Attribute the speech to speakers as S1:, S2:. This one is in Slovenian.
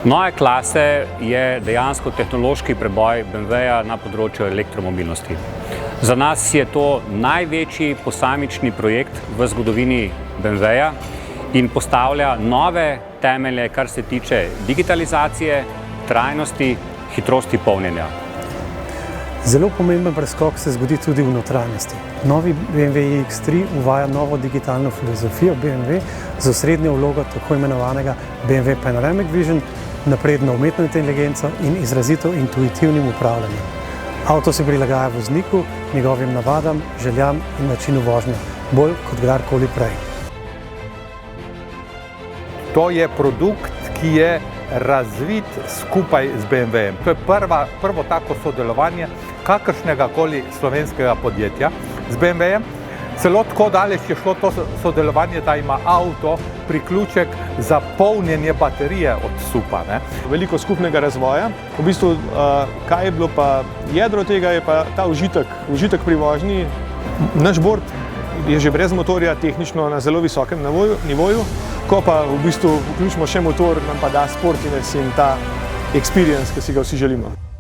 S1: Nove klase je dejansko tehnološki preboj BMW-ja na področju elektromobilnosti. Za nas je to največji posamični projekt v zgodovini BMW-ja in postavlja nove temelje, kar se tiče digitalizacije, trajnosti, hitrosti polnjenja.
S2: Zelo pomemben preskok se zgodi tudi v notranjosti. Novi BMW iX3 uvaja novo digitalno filozofijo BMW z osrednjo vlogo tako imenovanega BMW Panoramic Vision, napredno umetno inteligenco in izrazito intuitivnim upravljanjem. Avto se prilagaja vozniku, njegovim navadam, željam in načinu vožnje, bolj kot kdajkoli prej.
S3: To je produkt, ki je razvit skupaj z BMW-jem. To je prvo tako sodelovanje kakršnega koli slovenskega podjetja z BMW-jem. Celo tako daleč je šlo to sodelovanje, da ima avto priključek za polnjenje baterije od SUP-a.
S4: Veliko skupnega razvoja. V bistvu, kaj je bilo pa jedro tega, je pa ta užitek pri vožnji. Naš bord je že brez motorja tehnično na zelo visokem nivoju, ko pa v bistvu vključimo še motor, nam pa da sportiness in ta experience, ki si ga vsi želimo.